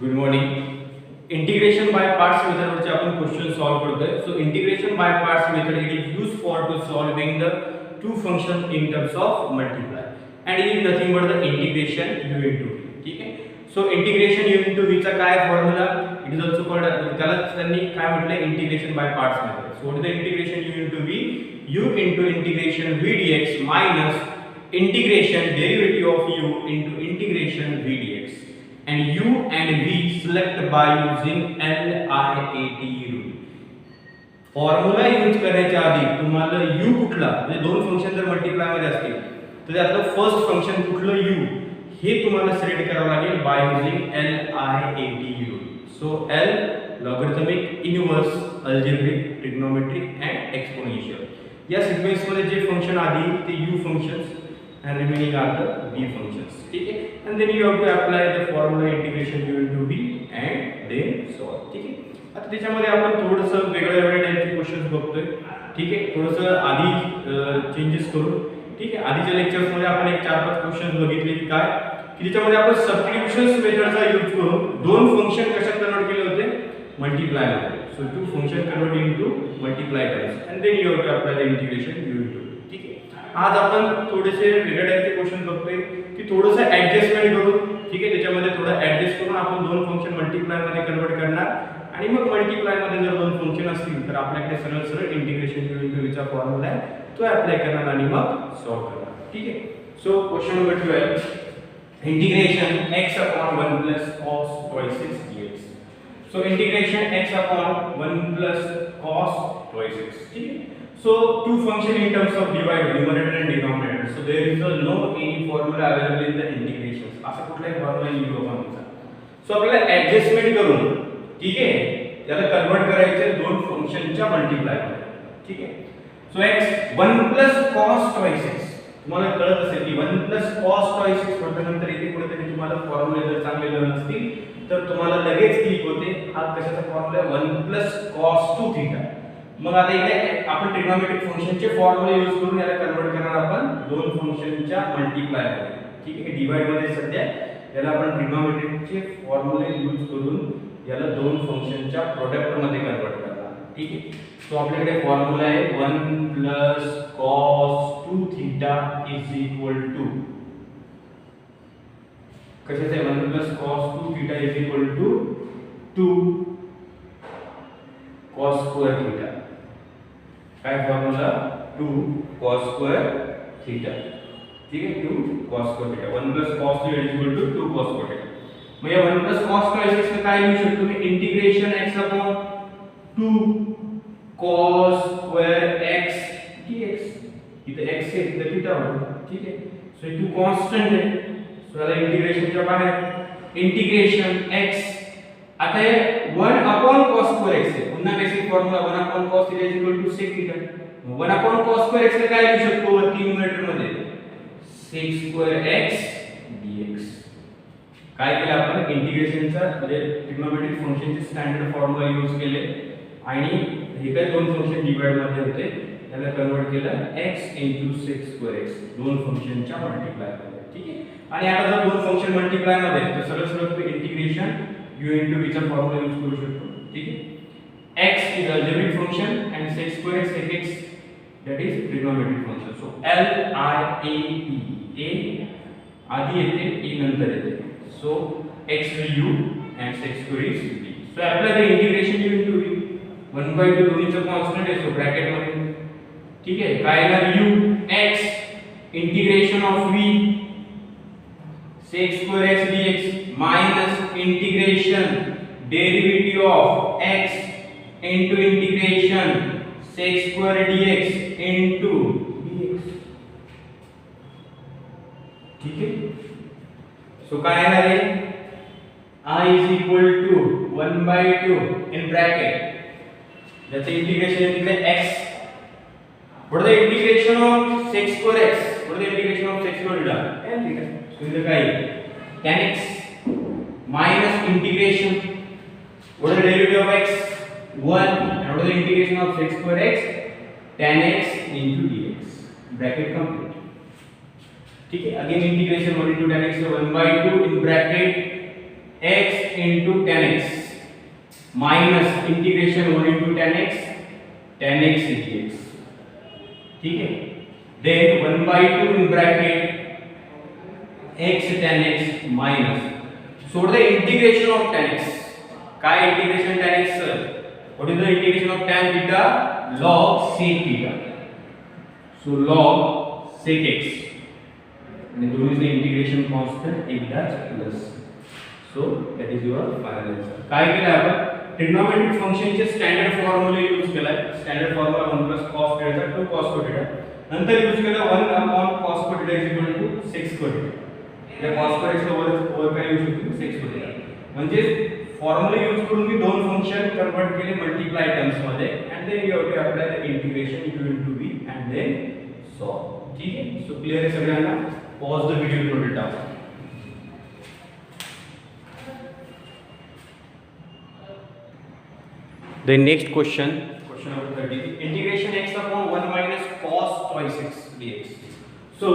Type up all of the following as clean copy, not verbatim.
Good morning. Integration by parts मेथडवरचे आपण question solve करतोय. So integration by parts method it is used for to solving the two function in terms of multiply and it is nothing but the integration u into v. ठीक आहे. So integration u into v चा काय formula? It is also called, त्याला त्यांनी काय म्हटलं, integration by parts method. So what is the integration u into v? u into integration v dx minus integration derivative of u into integration v dx. And u and v select by using LIAT rule. Formula use करण्याच्या आधी तुम्हाला u कुठला, म्हणजे दोन function जर multiply मध्ये असतील तर त्यातलं फर्स्ट फंक्शन कुठलं u हे तुम्हाला सिलेक्ट करावं लागेल by using LIAT rule. So L logarithmic, inverse, algebraic, trigonometric and exponential. या सिक्वेन्स मध्ये जे फंक्शन आधी ते u functions and remaining are the v functions. ठीक है. And then you have to apply the formula integration u into v and then solve. ठीक है. आता त्याच्यामध्ये आपण थोडंसं वेगळ्या टाइपचे क्वेश्चन्स बघतोय. ठीक आहे. थोडंसं आधी चेंजेस करू. ठीक आहे. आधीच्या लेक्चर्स मध्ये आपण एक 4-5 क्वेश्चन्स बघितले की काय की त्याच्यामध्ये आपण सबस्टिट्यूशन्स मेथडचा यूज करून दोन फंक्शन कशात कन्वर्ट केले होते, मल्टिप्लाय मध्ये. So to function convert into multiply times and then you have to apply the integration u into. आज आपण थोडेसे वेगळ्या टाइपचे क्वेश्चन बघतोय की थोडंसं ऍडजस्टमेंट करून, ठीक आहे, त्याच्यामध्ये थोडं ऍडजस्ट करून आपण दोन फंक्शन मल्टिप्लाय मध्ये कन्वर्ट करणार आणि मग मल्टिप्लाय मध्ये जर दोन फंक्शन असतील तर आपल्याकडे सरळ सरळ इंटिग्रेशन u into v चा फॉर्म्युला आहे, तो अप्लाय करणार आणि मग सॉल्व करणार. ठीक आहे. So question number 12, integration x upon 1 plus cos twice x dx. So integration x upon 1 plus cos twice x. ठीक आहे. So two function in terms of divide, numerator and denominator. So there is no any formula available in the integrations. असा कुठलाही formula लिहू आपण त्याचा. So आपल्याला adjustment करून, ठीक आहे, त्याला कन्वर्ट करायचे दोन फंक्शनच्या मल्टिप्लाय मध्ये. ठीक आहे. So x 1 plus cos twice x. तुम्हाला कळत असेल की 1 plus cos twice x म्हटल्यानंतर इथे कुठेतरी तुम्हाला फॉर्म्युला जर चांगले लिहिलं नसतील तर तुम्हाला लगेच क्लिक होते हा कशाचा फॉर्म्युला, 1 plus cos 2 थीटा. मग आता इथे आपण ट्रिग्नोमेट्रिक फंक्शनचे फॉर्म्युला यूज करून याला कन्वर्ट करणार आपण दोन फंक्शनच्या मल्टिप्लाय मध्ये. ठीक आहे. डिवाइड मध्ये सध्या याला आपण ट्रिग्नोमेट्रिकचे फॉर्म्युले यूज करून याला दोन फंक्शनच्या प्रोडक्ट मध्ये कन्वर्ट करणार. ठीक आहे. सो आपल्याकडे फॉर्म्युला आहे 1 plus cos 2 theta is equal to, कशाचं आहे, 1 plus cos 2 theta is equal to 2 cos square theta. काय फॉर्म्युला, 2 cos square theta. ठीक आहे. 2 cos square theta. 1 plus cos 2 is equal to 2 cos square theta. मग या 1 plus cos square x चं काय लिहू शकतो मी, integration x upon 2 cos square x dx. इथे x आहे, इथे थीटा होता. ठीक आहे. सो हे 2 कॉन्स्टंट आहे. सो याला इंटिग्रेशनच्या बाहेर इंटिग्रेशन x, आता हे 1 upon cos square x आहे. पुन्हा basic formula 1 upon cos theta is equal to sec theta. 1 upon cos square x ला काय लिहू शकतो वरती न्यूमरेटर मध्ये, sec square x dx. काय केलं आपण, इंटिग्रेशनचा म्हणजे ट्रिग्नोमेट्रिक फंक्शनचे स्टँडर्ड फॉर्म्युला यूज केले आणि हे काय दोन फंक्शन डिवाइड मध्ये होते त्याला कन्वर्ट केलं x into sec square x, दोन फंक्शनच्या मल्टिप्लाय मध्ये. ठीक आहे. आणि आता जर दोन फंक्शन मल्टिप्लाय मध्ये तर सरळ सरळ तुम्ही इंटिग्रेशन u into v चा फॉर्म्युला यूज करू शकतो. ठीक आहे. x is algebraic function and sec square x sec x, that is trigonometric function. So LIAT, a आधी येते, e नंतर येते. So x is u and sec square is v. So apply the integration u into v. 1/2 दोन्हीचा constant आहे, so bracket मध्ये. ठीक आहे. काय येणार, u x integration of v sec square x dx minus integration derivative of x into integration sec square dx into dx. ठीक आहे. So काय येणार आहे, I is equal to 1/2 in bracket, त्याचं इंटिग्रेशन इथे x, what is the integration of sec square x, what is the integration of sec square theta, n theta. So इथे काय tan x minus integration, what is the derivative of x, 1, and what is the integration of sec square x, tan x into dx. Bracket complete. ठीक है. Again integration 1 into tan x 1/2 in bracket x into tan x minus integration 1 into tan x dx, ठीक है. Then 1/2 in bracket x tan x minus सोड the integration of tan x. काय integration tan x sir? What is the integration of tan theta? log sec theta. So log sec x and दोन्ही से integration constant एकदा plus. So that is your final answer. काय केलं आपण? Trigonometric फंक्शनचे standard formula use केलाय. Standard formula 1 + cos theta 2 cos theta. नंतर use केला 1 cos theta = sec theta. या cos theta वर काय यूज होतो? sec theta. म्हणजे फॉर्म्युला यूज करून मी दोन फंक्शन कन्वर्ट केले मल्टिप्लाय टर्म्स मध्ये and then you have to apply the integration u into v and then solve. ठीक आहे. सो क्लियर आहे सगळ्यांना? Pause the video, note it down. The next question number 30. Integration x upon 1 minus cos twice x dx. So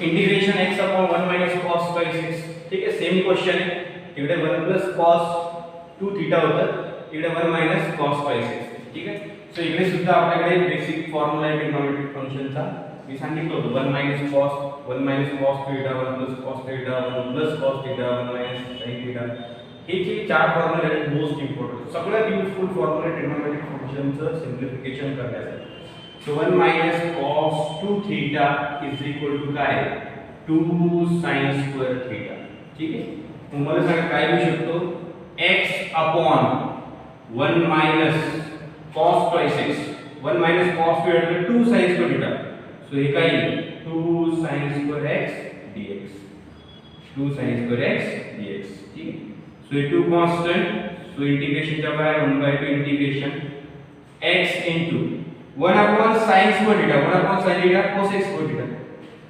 integration x upon 1 minus cos twice x. ठीक आहे. Same question आहे. इकडे 1 plus cos 2 theta होतं, इकडे 1 minus cos twice x. ठीक आहे. So इकडे सुद्धा आपल्याकडे बेसिक फॉर्म्युला आहे ट्रिग्नोमेट्रिक फंक्शनचा. मी सांगितलं होतं 1 minus cos theta 1 plus cos theta 1 plus cos theta 1 minus sin theta. हे जे चार फॉर्म्युले आहेत मोस्ट इम्पॉर्टंट, सगळ्यात युजफुल फॉर्म्युले ट्रिग्नोमेट्रिक फंक्शनचं सिम्प्लिफिकेशन करण्यासाठी. So 1 minus cos 2 theta is equal to काय? 2 sin square theta. ठीक आहे. मग मला सांगा काय लिहू शकतो? x upon 1 minus cos twice x. 1 minus cos square 2 sin square theta. So हे काय येईल? 2 sin square x dx. 2 sin square x dx. ठीक आहे. So two constant, so integration जब है 1/2 integration x into 1 upon sin square theta 1 upon sin theta cos x square theta.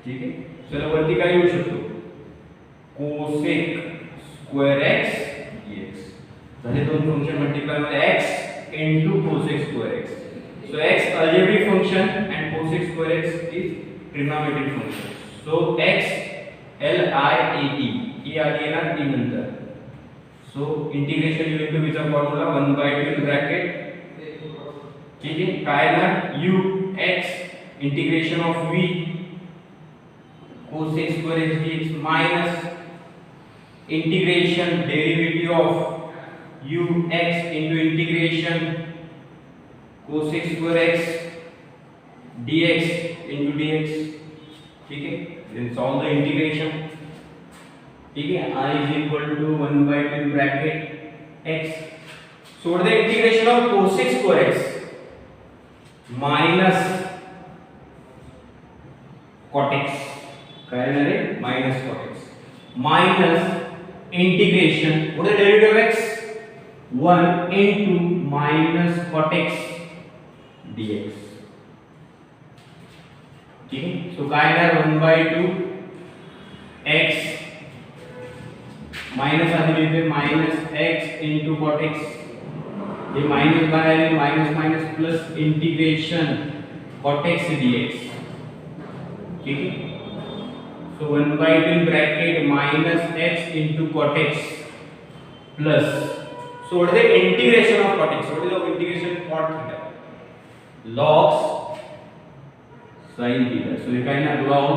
ठीक है. चलो वरती काय येऊ शकतो? cosec square x dx. झाले दोन फंक्शन मल्टिप्लाय मध्ये x into cosec square x. So x algebraic function and cosec square x is trigonometric function. So x LIAT ही आधी येणार ती नंतर. So integration u into v चा फॉर्म्युला 1/2 in bracket. ठीक है. काय ना u x integration of v cosec square x dx minus integration derivative of u x into integration cosec square x dx into dx. ठीक है. Then solve the integration. ठीक है. I is equal to 1/2 bracket x. So the integration of cosec square x minus cot x. काय येणार आहे? minus cot x minus integration. What is the derivative of x? 1 into minus cot x dx. ठीक है. So काय येणार? 1/2 x minus आधी लिहिते minus x into cot x. हे माइनस बाहेर आले minus minus plus integration cot x dx. ठीक है. So 1/2 bracket minus x into cot x plus so what is the integration of cot x? What is the integration cot theta? log sin theta. So हे काय ना log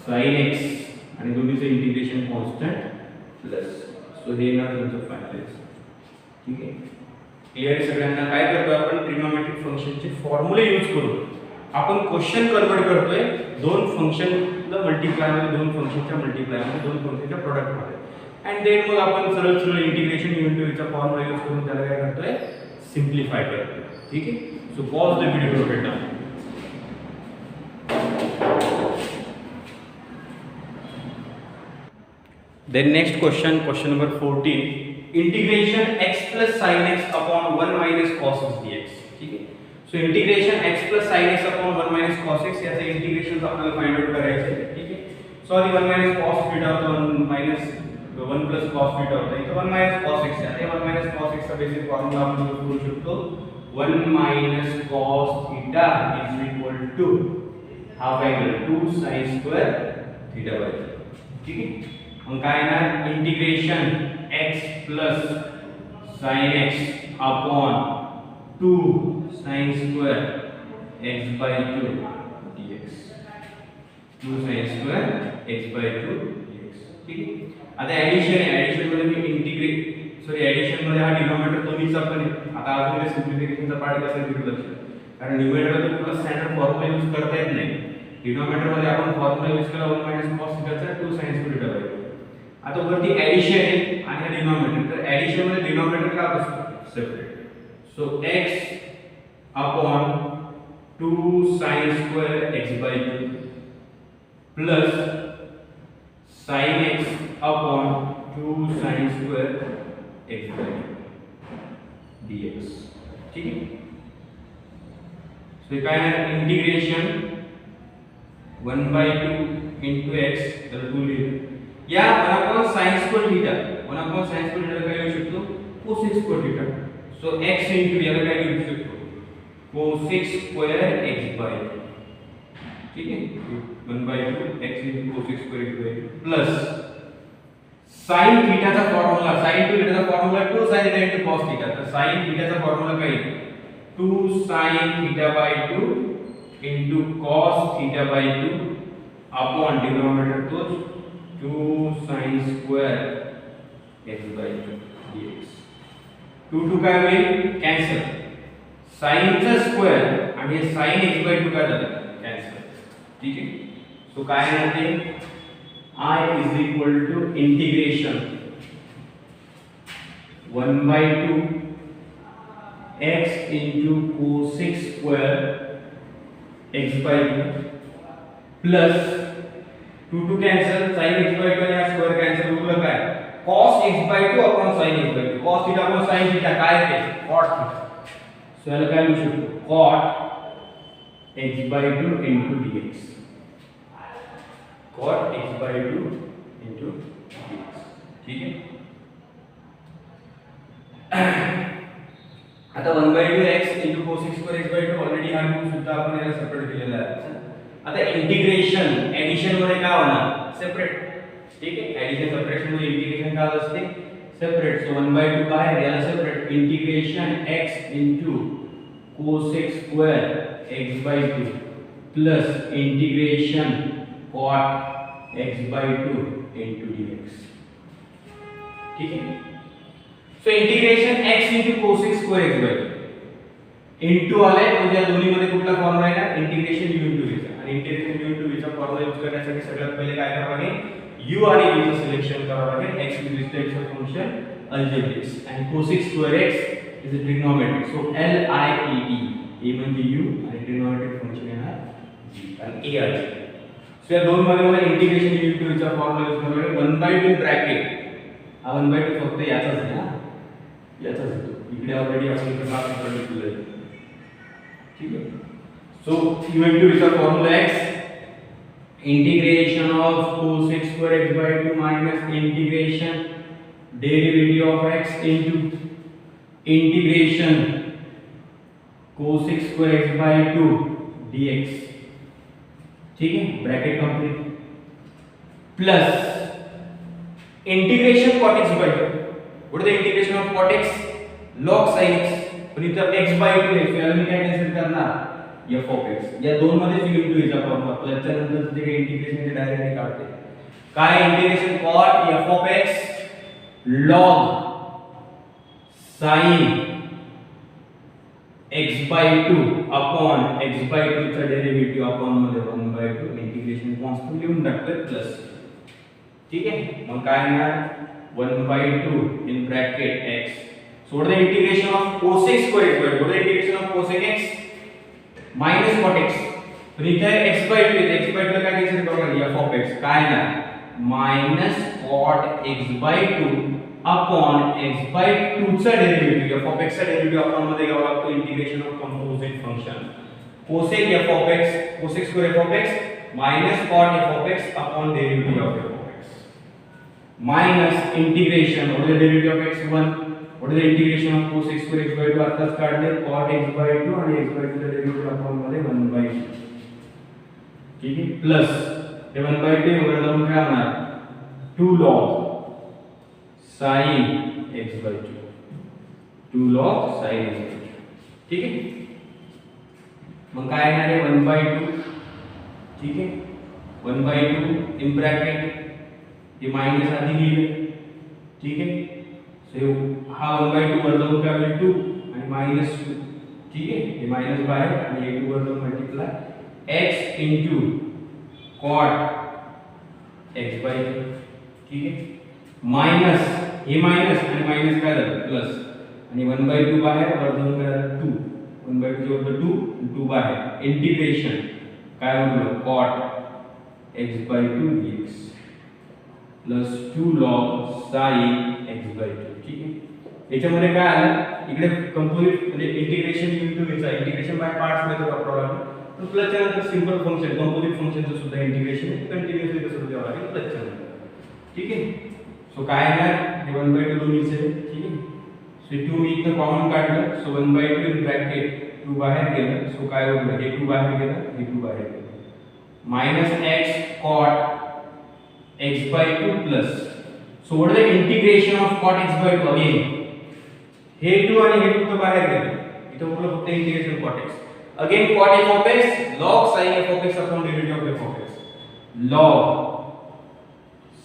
sin x आणि दोन्हीचे integration constant plus. So हे ना तुमचं final. ठीक आहे. क्लिअर सगळ्यांना? काय करतो आपण? ट्रिग्नोमेट्रिक फंक्शनचे फॉर्म्युले यूज करून आपण क्वेश्चन कन्वर्ट करतोय दोन फंक्शनला मल्टिप्लाय मध्ये, दोन फंक्शनच्या मल्टिप्लाय मध्ये, दोन फंक्शनच्या प्रोडक्ट मध्ये. अँड देन मग आपण सरळ सरळ इंटिग्रेशन u into v चा फॉर्म्युला यूज करून त्याला काय करतोय? सिम्प्लिफाय करतोय. ठीक आहे. So pause the video, note it down. Then next question number 14. Integration x plus sin x upon 1 minus cos x dx. ठीक है. So integration x plus sin x upon 1 minus cos x याचे integration आपल्याला find out करायचे. ठीक है. Sorry 1 minus cos theta होता 1 minus 1 plus cos theta होता. इथे 1 minus cos x आहे. 1 minus cos x चा बेसिक फॉर्म्युला आपण यूज करू शकतो. 1 minus cos theta is equal to half angle 2 sin square theta by. ठीक है. मग काय येणार integration x plus sin x upon 2 sin square x by 2 dx 2 sin square x by 2 dx ठीक आहे. आता ऍडिशन मध्ये मी ऍडिशन मध्ये हा डिनॉमिनेटर दोन्हीचा पण आहे. आता अजून सिम्प्लिफिकेशनचा पार्ट कसा आहे लक्ष, कारण न्यूमरेटर मध्ये कुठला स्टँडर्ड फॉर्म्युला यूज करता येत नाही. डिनॉमिनेटर मध्ये आपण फॉर्म्युला यूज केला 1 cos थीटाचा 2 sin square theta by. आता वरती ऍडिशन आहे आणि हा डिनॉमिनेटर, तर ऍडिशन मध्ये डिनॉमिनेटर काय असतो separate. So x upon 2 sin square x by 2 plus sin x upon 2 sin square x by 2 dx ठीक आहे. सो काय आहे इंटिग्रेशन 1 by 2 into x तर 2 लिहिलं. या 1 upon sin square theta 1 upon sin square theta काय लिहू शकतो cos square theta. So x into याला काय लिहू शकतो cos स्क्वेअर x by 2 ठीक आहे. 1 by 2 x into cos square x by 2 plus sin थीटाचा फॉर्म्युला sin to थीटाचा formula 2 sin theta into cos theta. तर sin थीटाचा फॉर्म्युला काय 2 sin theta by 2 into cos theta by 2 upon denominator तोच 2 sin square x by 2 dx. 2 काय होईल cancel, sin चा square आणि sin x by 2 काय झालं कॅन्सल ठीक आहे. सो काय आहे ते I is equal to integration 1 by 2 x into cos square x by 2 plus 2 cancel sin x by 2 आणि स्क्वेअर कॅन्सल होईल काय cos x by 2 upon sin x by 2 cos theta upon sin theta काय ते cot theta. So याला काय लिहू शकतो cot x by 2 into dx cot x by 2 into dx ठीक आहे. आता 1 by 2 x into cos square x by 2 already हा रूल सुद्धा आपण याला सेपरेट केलेला आहे. आता इंटिग्रेशन एडिशन मध्ये काय होणार सेपरेट ठीक आहे. एडिशन सबट्रॅक्शन मध्ये इंटिग्रेशन काय असते सेपरेट. सो 1 by 2 बाहेर याला separate integration x into cos square x by 2 plus integration cot x by 2 into dx ठीक है. So integration x into cos square x by 2 into आले म्हणजे या दोन्ही मध्ये कुठला फॉर्म्युला आहे ना इंटिग्रेशन u into v चा. आणि इंटिग्रेशन u into v चा फॉर्म्युला यूज करण्यासाठी सगळ्यात पहिले काय करावं लागेल u आणि v चं सिलेक्शन करावं लागेल. x with respect to function algebraics and cos square x is a trigonometric. so LIED a म्हणजे u आणि trigonometric फंक्शन येणार v आणि a आहे. सो या दोन मध्ये मला इंटिग्रेशन u into v चा फॉर्म्युला यूज करावा लागेल 1 by 2 ब्रॅकेट हा 1 by 2 फक्त याचाच आहे ना याचाच येतो इकडे ऑलरेडी आपण इथे क्लास मध्ये लिहिलेलं आहे ठीक आहे. सो u into v चा formula x integration of cos square x by 2 minus integration derivative of x into integration cos square x by 2 dx ठीक है bracket complete plus integration cot x by 2 what is the integration of cot x log sin x पण इथं x by 2 आहे याला मी काय cancel करणार f of x. या दोन मध्ये u into v चा फॉर्म्युला त्याच्या नंतर जे काही इंटिग्रेशन ते डायरेक्टली काढते काय integration cot f of x log sin x by 2 upon x by 2 चा डेरिव्हेटिव्ह अपॉन मध्ये 1 by 2 इंटिग्रेशन कॉन्स्टंट लिहून टाकतोय प्लस ठीक आहे. मग काय येणार 1 by 2 in bracket x. So what is the integration of cosec square x by 2? What is the integration of cosec x minus cot x? तर इथे x by 2 इथे x by 2 काय घ्यायचं बघा f of x काय ना minus cot x by 2 upon x by 2 चा derivative f of x चा डेरिव्हेटिव्ह अपॉन मध्ये घ्यावा लागतो integration of composite function cosec f of x cosec square f of x minus cot f of x upon derivative of f of x minus integration what is the derivative of x1 what is the integration of cosec square x by 2 आताच काढले cot x by 2 आणि x by 2 चा derivative upon मध्ये 1 by 2 ठीक आहे plus हे 1 by 2 वगैरे जाऊन काय होणार 2 log sin x by 2, 2 log sin x by 2. ठीक आहे, मग काय येणार आहे 1/2. ठीक आहे, 1/2 इन ब्रॅकेट हे मायनस आधी लिहिलं. ठीक आहे, सो हा 1/2 वर जाऊन काय होईल 2 आणि -2. ठीक आहे, हे मायनस बाहेर आणि हे 2 वर जाऊन multiply x into cot x by 2. ठीक आहे, मायनस हे मायनस आणि मायनस काय झालं प्लस आणि 1/2 बाहेर वर जाऊन काय झालं 2. 1/2 च्या बरोबर 2 आणि 2 बाहेर इंटिग्रेशन काय होईल cot x by 2 dx plus 2 log sin x by 2. ठीक आहे, याच्यामध्ये काय आलं इकडे कंपोजिट म्हणजे इंटिग्रेशन इंटू व्हायचा इंटिग्रेशन बाय पार्ट्स मेथड वापरावं लागेल. तर प्लसच्या नंतर सिंपल फंक्शन कंपोजिट फंक्शनचं सुद्धा इंटिग्रेशन कंटिन्युअसली कसं द्यावं लागेल प्लसच्या नंतर. ठीक आहे, सो काय येणार हे 1/2 दोन्हीचे. ठीक आहे, सो 2 मी इथं कॉमन काढलं, सो 1/2 इन ब्रॅकेट 2 बाहेर गेलं, सो काय होईल हे 2 बाहेर गेलं हे 2 बाहेर गेलं -x cot x by 2 plus, so what is the integration of cot x by 2 again. हे 2 आणि हे 2 तर बाहेर गेले, इथं उरलं फक्त integration cot x. Again cot f of x log sin f of x upon derivative of f of x, log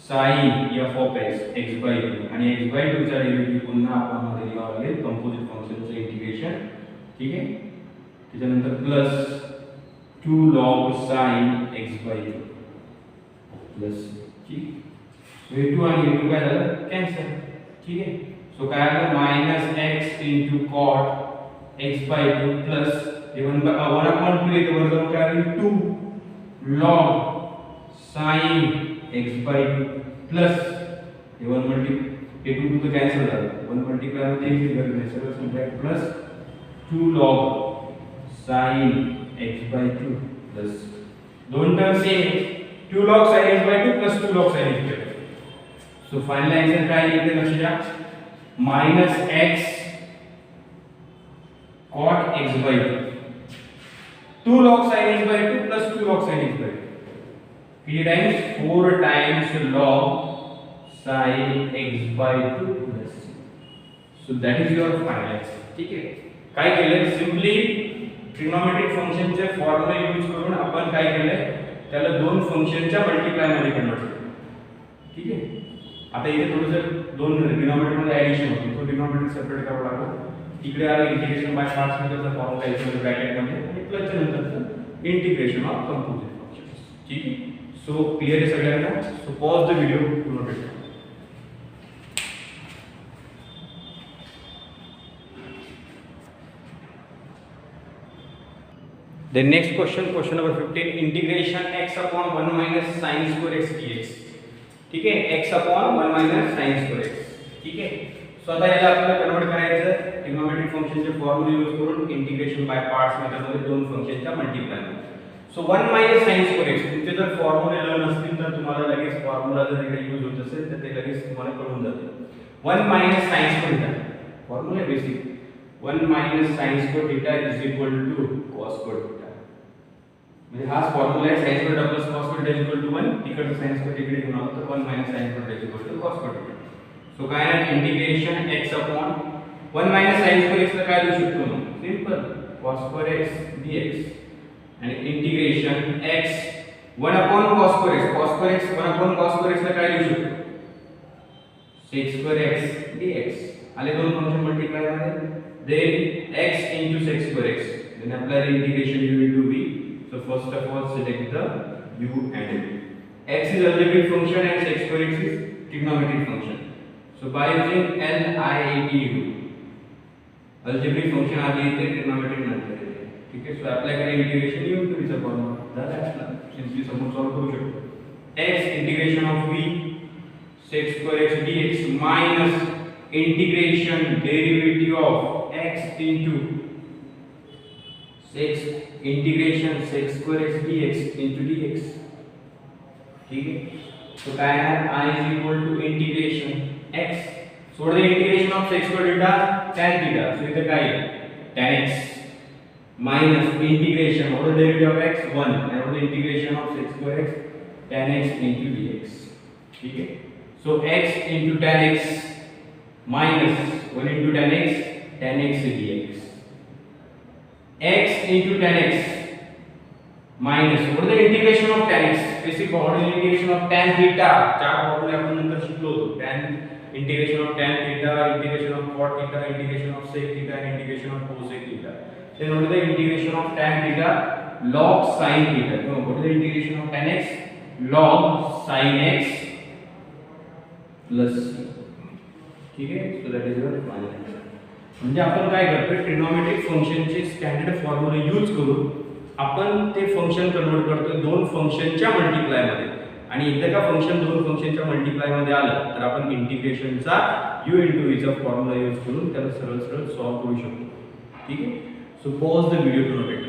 sin f of x by 2 आणि x by 2 चा डेरिव्हेटिव्ह पुन्हा आपण मध्ये लिहावं लागेल कंपोजिट फंक्शनचं इंटिग्रेशन. ठीक आहे, त्याच्यानंतर plus 2 log sin x by 2 plus. ठीक, हे 2 आणि हे 2 काय झालं कॅन्सल. ठीक आहे, सो काय आलं -x into cot x by 2 plus हे 1/2 येते वर जाऊन काय आलं 2 log sin x by 2 plus हे 1 मल्टिप्लाय हे 2 तर कॅन्सल झालं 1 मल्टिप्लाय होते हे गरज नाही सगळं simplify plus 2 log sin x by 2 plus दोन term same 2 log sin x by 2 plus 2 log sin x by 2. So final answer काय येते लक्ष द्या -x cot x by 2, 2 log sin x by 2 plus 2 log sin x by 2. किती times 4 times log sin x by 2 plus. So that is your final answer. ठीक आहे, काय केलं simply trigonometric फंक्शनचे फॉर्म्युला यूज करून आपण काय केलंय त्याला दोन फंक्शनच्या मल्टिप्लाय मध्ये कन्वर्ट केलं. ठीक आहे, आता इथे थोडंसं दोन डिनॉमिनेटर मध्ये ऍडिशन होते, तो डिनॉमिनेटर सेपरेट करावा लागतो. तिकडे आलं इंटिग्रेशन बाय पार्ट्स मेथडचा फॉर्म्युला याच्यामध्ये ब्रॅकेट मध्ये आणि प्लसच्या नंतरचं इंटिग्रेशन ऑफ कंपोजिट फंक्शन्स. ठीक आहे, सो क्लियर आहे सगळ्यांना. सो पॉज द व्हिडिओ पुन्हा भेटू. The next question number 15, integration x upon 1 minus sin square x dx. ठीक आहे, x upon 1 minus sin square x. ठीक आहे, सो आता याला आपल्याला कन्वर्ट करायचं ट्रिग्नोमेट्रिक फंक्शनचे फॉर्म्युला यूज करून इंटिग्रेशन बाय पार्ट्स मेथडमध्ये दोन फंक्शनच्या मल्टिप्लाय मध्ये. So 1 minus sin square x तुमचे जर फॉर्म्युले लर्न असतील तर तुम्हाला लगेच फॉर्म्युला जर इकडे यूज होत असेल तर ते लगेच तुम्हाला कळून जाते. 1 minus sin square theta formula basic 1 minus sin square theta is equal to cos square theta. म्हणजे हाच फॉर्म्युला आहे sin square plus cos square theta is equal to 1. इकडे sin square इकडे घेऊन आलो तर 1 minus sin square theta is equal to cos square theta. So काय आहे integration x upon 1 minus sin square x ला काय लिहू शकतो मग simple cos square x dx आणि integration x 1 upon cos square x 1 upon cos square x ला काय लिहू शकतो sec square x dx. आले दोन फंक्शन मल्टिप्लाय मध्ये then x into sec square x then apply the integration u into v. So first of all select the u and v. X is algebraic function and sec square x is trigonometric function. So by using LIAT rule algebraic function आधी येते trigonometric नंतर येते. ठीक आहे, so apply करा integration u into v चा formula झाला आपला सिंपली समोर सॉल्व करू शकतो. x integration of v sec square x dx minus integration derivative of x into integration sec square x dx into dx. ठीक है, तो काय आहे I is equal to integration x. So the integration of sec square theta tan theta. So इथे काय आहे tan x minus integration of the derivative of x 1 and the integration of sec square x tan x into dx. ठीक है, So x into tan x minus 1 into tan x dx. X into tan x minus what is the integration of tan x? Basic formula integration of tan theta. चार फॉर्मूले आपण नंतर शिकलो होतो. Tan integration of tan theta, integration of cot theta, integration of sec theta, and integration of cosec theta. Then what is the integration of tan theta? Log sin theta. No, what is the integration of tan x? Log sin x plus c. ठीक आहे. So that is your final answer. म्हणजे आपण काय करतोय trigonometric फंक्शनचे standard formula use करून आपण ते फंक्शन कन्वर्ट करतोय दोन फंक्शनच्या मल्टिप्लाय मध्ये आणि एकदा का फंक्शन दोन फंक्शनच्या मल्टिप्लाय मध्ये आलं तर आपण इंटिग्रेशनचा u * v चा फॉर्म्युला यूज करून त्याला सरळ सरळ सॉल्व्ह करू शकतो. ठीक आहे. So pause the video to note it.